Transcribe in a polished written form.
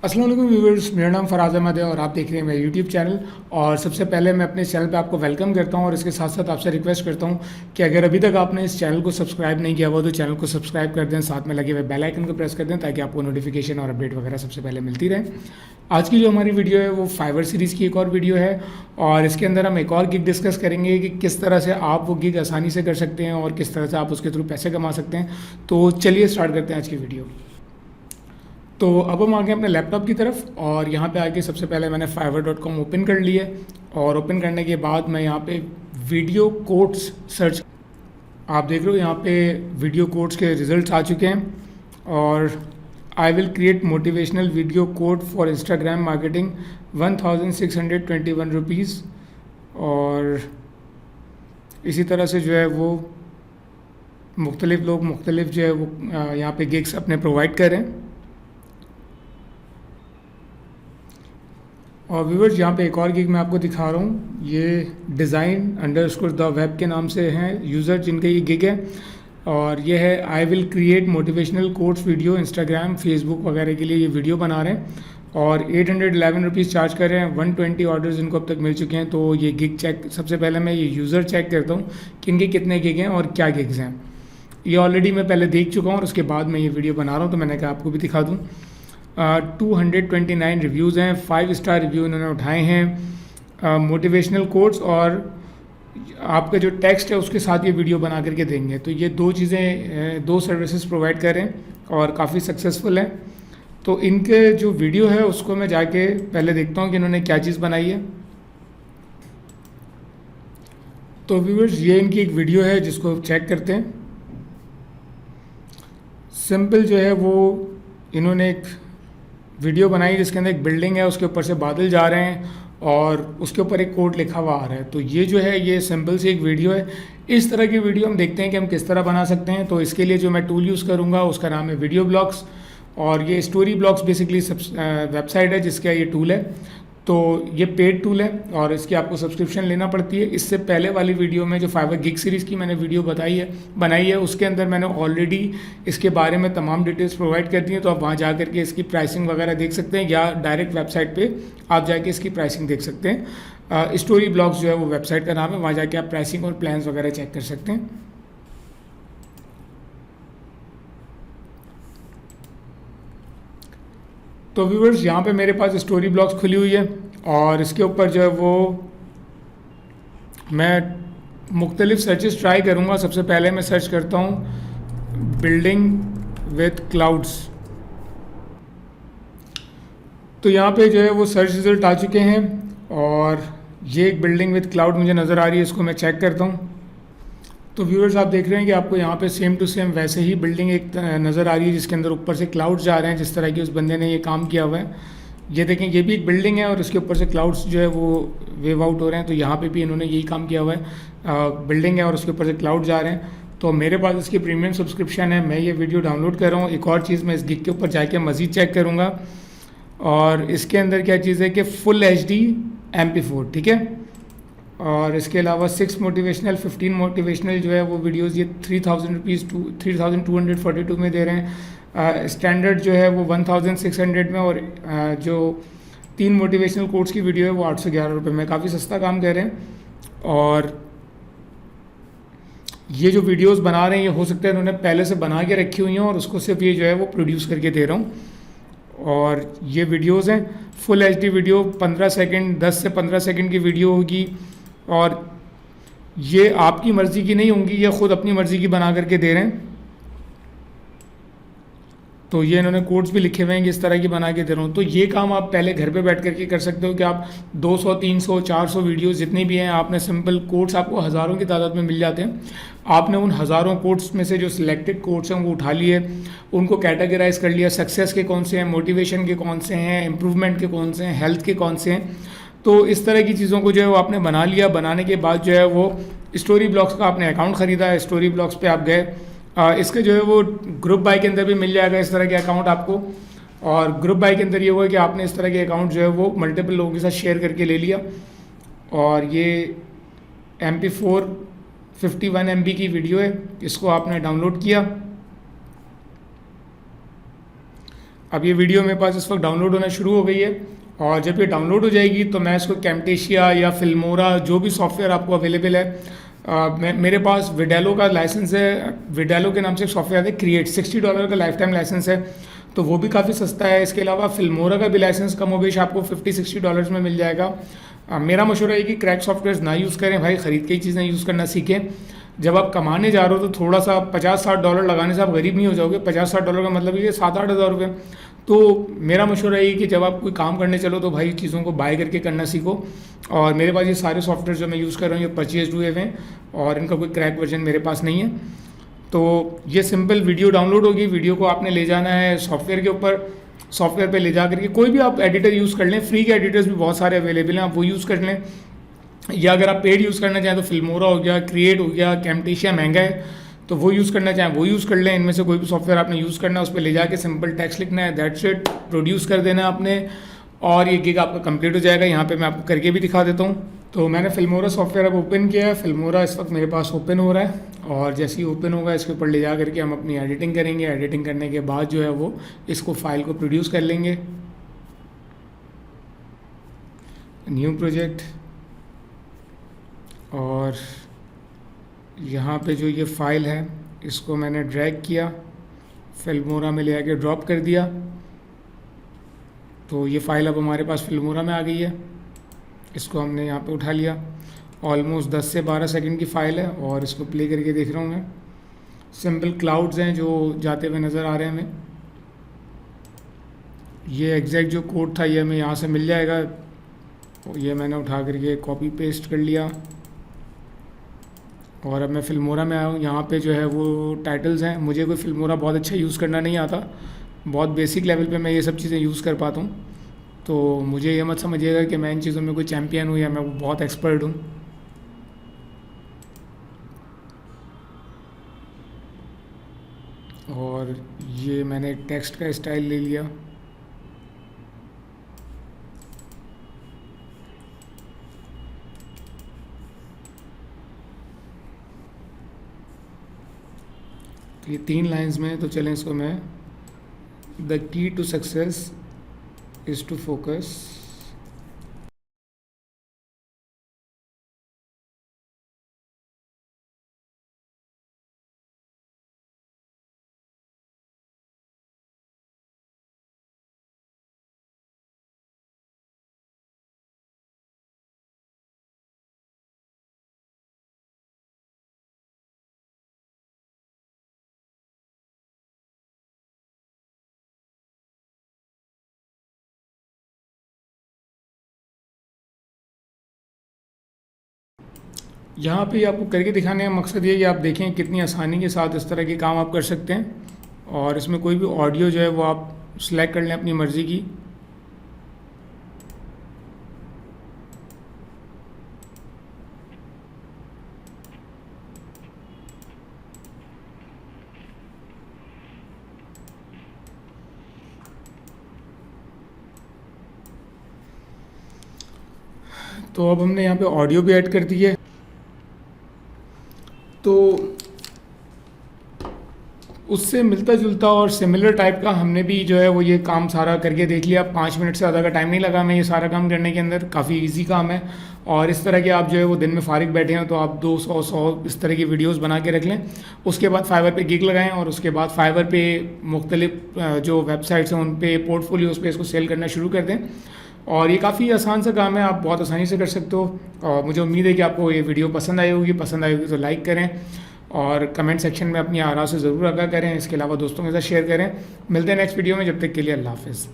अस्सलाम वालेकुम व्यूअर्स, मेरा नाम फराज अहमद है और आप देख रहे हैं मेरा यूट्यूब चैनल। और सबसे पहले मैं अपने चैनल पे आपको वेलकम करता हूं और इसके साथ साथ आपसे रिक्वेस्ट करता हूं कि अगर अभी तक आपने इस चैनल को सब्सक्राइब नहीं किया हुआ तो चैनल को सब्सक्राइब कर दें, साथ में लगे हुए बेल आइकन को प्रेस कर दें ताकि आपको नोटिफिकेशन और अपडेट वगैरह सबसे पहले मिलती रहे। आज की जो हमारी वीडियो है वो फाइवर सीरीज़ की एक और वीडियो है और इसके अंदर हम एक और गिग डिस्कस करेंगे कि किस तरह से आप वो गिग आसानी से कर सकते हैं और किस तरह से आप उसके थ्रू पैसे कमा सकते हैं। तो चलिए स्टार्ट करते हैं आज की वीडियो। तो अब हम आ गए अपने लैपटॉप की तरफ और यहाँ पे आके सबसे पहले मैंने fiverr.com ओपन कर लिया और ओपन करने के बाद मैं यहाँ पे वीडियो कोट्स सर्च, आप देख रहे हो यहाँ पे वीडियो कोट्स के रिजल्ट्स आ चुके हैं और I will create motivational video quote for Instagram marketing 1621 rupees. और इसी तरह से जो है वो मुख्तलिफ लोग मुख्तलिफ जो है वो यहाँ पे गिग्स अपने प्रोवाइड कर रहे हैं। और व्यूअर्स यहाँ पे एक और गिग मैं आपको दिखा रहा हूँ, ये design_the web के नाम से हैं यूज़र जिनके ये गिग है और ये है आई will create motivational quotes video Instagram Facebook वगैरह के लिए ये वीडियो बना रहे हैं और 811 रुपीज़ चार्ज कर रहे हैं। 120 ऑर्डर्स इनको अब तक मिल चुके हैं। तो ये गिग चेक, सबसे पहले मैं ये यूज़र चेक करता हूँ कि इनके कितने गिग हैं और क्या गिग्स हैं। ये ऑलरेडी मैं पहले देख चुका हूँ और उसके बाद मैं ये वीडियो बना रहा हूँ तो मैंने कहा आपको भी दिखा दूँ। 229 रिव्यूज़ हैं, 5 स्टार रिव्यू इन्होंने उठाए हैं। मोटिवेशनल कोट्स और आपका जो टेक्स्ट है उसके साथ ये वीडियो बना करके देंगे। तो ये दो चीज़ें, दो सर्विसेज प्रोवाइड कर रहे हैं और काफ़ी सक्सेसफुल हैं। तो इनके जो वीडियो है उसको मैं जाके पहले देखता हूँ कि इन्होंने क्या चीज़ बनाई है। तो व्यूअर्स ये इनकी एक वीडियो है जिसको चेक करते हैं। सिंपल जो है वो इन्होंने एक वीडियो बनाई जिसके अंदर एक बिल्डिंग है, उसके ऊपर से बादल जा रहे हैं और उसके ऊपर एक कोड लिखा हुआ आ रहा है। तो ये जो है ये सिंपल सी एक वीडियो है। इस तरह की वीडियो हम देखते हैं कि हम किस तरह बना सकते हैं। तो इसके लिए जो मैं टूल यूज़ करूँगा उसका नाम है वीडियो ब्लॉक्स और ये स्टोरी ब्लॉक्स बेसिकली वेबसाइट है जिसका ये टूल है। तो ये पेड टूल है और इसकी आपको सब्सक्रिप्शन लेना पड़ती है। इससे पहले वाली वीडियो में जो फाइवर गिग सीरीज़ की मैंने वीडियो बनाई है उसके अंदर मैंने ऑलरेडी इसके बारे में तमाम डिटेल्स प्रोवाइड कर दी हैं। तो आप वहाँ जा करके इसकी प्राइसिंग वगैरह देख सकते हैं या डायरेक्ट वेबसाइट पे आप जाके इसकी प्राइसिंग देख सकते हैं। स्टोरी ब्लॉग्स जो है वो वेबसाइट का नाम है, वहाँ जाके आप प्राइसिंग और प्लान्स वगैरह चेक कर सकते हैं। तो व्यूअर्स यहाँ पे मेरे पास स्टोरी ब्लॉग्स खुली हुई है और इसके ऊपर जो है वो मैं मुख्तलिफ सर्चेस ट्राई करूँगा। सबसे पहले मैं सर्च करता हूँ बिल्डिंग विथ क्लाउड्स। तो यहाँ पे जो है वो सर्च रिजल्ट आ चुके हैं और ये एक बिल्डिंग विथ क्लाउड मुझे नज़र आ रही है, इसको मैं चेक करता हूँ। तो व्यूअर्स आप देख रहे हैं कि आपको यहाँ पे सेम टू सेम वैसे ही बिल्डिंग एक नज़र आ रही है जिसके अंदर ऊपर से क्लाउड्स जा रहे हैं जिस तरह की उस बंदे ने ये काम किया हुआ है। ये देखें, ये भी एक बिल्डिंग है और उसके ऊपर से क्लाउड्स जो है वो वेव आउट हो रहे हैं। तो यहाँ पे भी इन्होंने यही काम किया हुआ है, बिल्डिंग है और उसके ऊपर से क्लाउड जा रहे हैं। तो मेरे पास इसकी प्रीमियम सब्सक्रिप्शन है, मैं ये वीडियो डाउनलोड कर रहा हूँ। एक और चीज़ मैं इस गिग के ऊपर जाके मज़ीद चेक करूँगा और इसके अंदर क्या चीज़ है कि फुल HD MP4, ठीक है। और इसके अलावा 6 मोटिवेशनल 15 मोटिवेशनल जो है वो वीडियोज़ ये 3000 रुपीज़ 3242 में दे रहे हैं। स्टैंडर्ड जो है वो 1600 में और जो 3 मोटिवेशनल कोर्स की वीडियो है वो 811 रुपये में, काफ़ी सस्ता काम कर रहे हैं। और ये जो वीडियोस बना रहे हैं ये हो सकता है इन्होंने पहले से बना के रखी हुई हैं और उसको सिर्फ ये जो है वो प्रोड्यूस करके दे रहा हूँ। और ये वीडियोस हैं फुल HD वीडियो, 15 सेकंड 10 से 15 सेकंड की वीडियो होगी और ये आपकी मर्ज़ी की नहीं होंगी, ये ख़ुद अपनी मर्ज़ी की बना करके दे रहे हैं। तो ये इन्होंने कोड्स भी लिखे हुए हैं कि इस तरह की बना के दे रहा हूँ। तो ये काम आप पहले घर पे बैठ करके कर सकते हो कि आप 200 300 400 वीडियोस जितनी भी हैं, आपने सिंपल कोड्स आपको हज़ारों की तादाद में मिल जाते हैं। आपने उन हज़ारों कोड्स में से जो सिलेक्टेड कोड्स हैं वो उठा लिए, उनको कैटेगराइज कर लिया, सक्सेस के कौन से हैं, मोटिवेशन के कौन से हैं, इम्प्रूवमेंट के कौन से हैं, हेल्थ के कौन से हैं। तो इस तरह की चीज़ों को जो है वो आपने बना लिया। बनाने के बाद जो है वो स्टोरी ब्लॉग्स का आपने अकाउंट ख़रीदा है, स्टोरी ब्लॉग्स पे आप गए। इसके जो है वो ग्रुप बाय के अंदर भी मिल जाएगा इस तरह के अकाउंट आपको। और ग्रुप बाय के अंदर ये हुआ कि आपने इस तरह के अकाउंट जो है वो मल्टीपल लोगों के साथ शेयर करके ले लिया। और ये MP4 51 MB की वीडियो है, इसको आपने डाउनलोड किया। अब ये वीडियो मेरे पास इस वक्त डाउनलोड होना शुरू हो गई है, और जब ये डाउनलोड हो जाएगी तो मैं इसको कैम्टेशिया या फिल्मोरा जो भी सॉफ्टवेयर आपको अवेलेबल है, मेरे पास विडेलो का लाइसेंस है, विडेलो के नाम से एक सॉफ्टवेयर है क्रिएट, $60 का लाइफ टाइम लाइसेंस है, तो वो भी काफ़ी सस्ता है। इसके अलावा फिल्मोरा का भी लाइसेंस कम बेश आपको $50-60 में मिल जाएगा। मेरा मशवरा है कि क्रैक सॉफ्टवेयर ना यूज़ करें भाई, ख़रीद के ही चीज़ें यूज़ करना सीखें। जब आप कमाने जा रहे हो तो थोड़ा सा $50-60 लगाने से आप गरीब नहीं हो जाओगे। $50-60 का मतलब ये 7-8 हज़ार रुपये। तो मेरा मशवरा ये कि जब आप कोई काम करने चलो तो भाई चीज़ों को बाय करके करना सीखो। और मेरे पास ये सारे सॉफ्टवेयर जो मैं यूज़ कर रहा हूँ ये परचेज हुए हैं और इनका कोई क्रैक वर्जन मेरे पास नहीं है। तो ये सिंपल वीडियो डाउनलोड होगी, वीडियो को आपने ले जाना है सॉफ्टवेयर के ऊपर, सॉफ्टवेयर पे ले जा करके कोई भी आप एडिटर यूज़ कर लें, फ्री के एडिटर्स भी बहुत सारे अवेलेबल हैं, आप वो यूज़ कर लें। या अगर आप पेड यूज़ करना चाहें तो फिल्मोरा हो गया, क्रिएट हो गया, कैम्टेशिया महंगा है तो वो यूज़ करना चाहें वो यूज़ कर लें। इनमें से कोई भी सॉफ्टवेयर आपने यूज़ करना है, उस पर ले जाके सिंपल टेक्स्ट लिखना है, दैट्स इट, प्रोड्यूस कर देना है आपने, और ये गिग आपका कंप्लीट हो जाएगा। यहाँ पे मैं आपको करके भी दिखा देता हूँ। तो मैंने फिल्मोरा सॉफ्टवेयर अब ओपन किया है, फिल्मोरा इस वक्त मेरे पास ओपन हो रहा है, और जैसे ही ओपन होगा इसके ऊपर ले जा करके हम अपनी एडिटिंग करेंगे। एडिटिंग करने के बाद जो है वो इसको फाइल को प्रोड्यूस कर लेंगे। न्यू प्रोजेक्ट, और यहाँ पे जो ये फ़ाइल है इसको मैंने ड्रैग किया, फिल्मोरा में ले आके ड्रॉप कर दिया, तो ये फ़ाइल अब हमारे पास फिल्मोरा में आ गई है। इसको हमने यहाँ पे उठा लिया। ऑलमोस्ट 10 से 12 सेकंड की फ़ाइल है और इसको प्ले करके देख रहा हूँ मैं। सिंपल क्लाउड्स हैं जो जाते हुए नज़र आ रहे हैं हमें। ये एग्जैक्ट जो कोड था ये हमें यहाँ से मिल जाएगा, ये मैंने उठा करके कॉपी पेस्ट कर लिया। और अब मैं फिल्मोरा में आया हूँ। यहाँ पे जो है वो टाइटल्स हैं। मुझे कोई फिल्मोरा बहुत अच्छा यूज़ करना नहीं आता, बहुत बेसिक लेवल पे मैं ये सब चीज़ें यूज़ कर पाता हूँ, तो मुझे ये मत समझिएगा कि मैं इन चीज़ों में कोई चैम्पियन हूँ या मैं बहुत एक्सपर्ट हूँ। और ये मैंने टेक्स्ट का स्टाइल ले लिया। तो ये 3 लाइंस में, तो चलें इसको मैं, the key to success is to focus, यहाँ पे आपको करके दिखाने का मकसद ये कि आप देखें कितनी आसानी के साथ इस तरह के काम आप कर सकते हैं। और इसमें कोई भी ऑडियो जो है वो आप सेलेक्ट कर लें अपनी मर्ज़ी की। तो अब हमने यहाँ पे ऑडियो भी ऐड कर दी है। तो उससे मिलता जुलता और सिमिलर टाइप का हमने भी जो है वो ये काम सारा करके देख लिया। 5 मिनट से ज़्यादा का टाइम नहीं लगा मैं ये सारा काम करने के अंदर, काफ़ी इजी काम है। और इस तरह के आप जो है वो दिन में फारिग बैठे हैं तो आप 200 इस तरह की वीडियोस बना के रख लें। उसके बाद फाइवर पे गिग लगाएं और उसके बाद फाइवर पे मुख्तलिफ जो वेबसाइट्स हैं उन पे पोर्टफोलियोज़ पे इसको सेल करना शुरू कर दें। और ये काफ़ी आसान सा काम है, आप बहुत आसानी से कर सकते हो। और मुझे उम्मीद है कि आपको ये वीडियो पसंद आई होगी। पसंद आई होगी तो लाइक करें और कमेंट सेक्शन में अपनी आरा से ज़रूर आगाह करें। इसके अलावा दोस्तों के साथ शेयर करें। मिलते हैं नेक्स्ट वीडियो में, जब तक के लिए अल्लाह हाफ़िज़।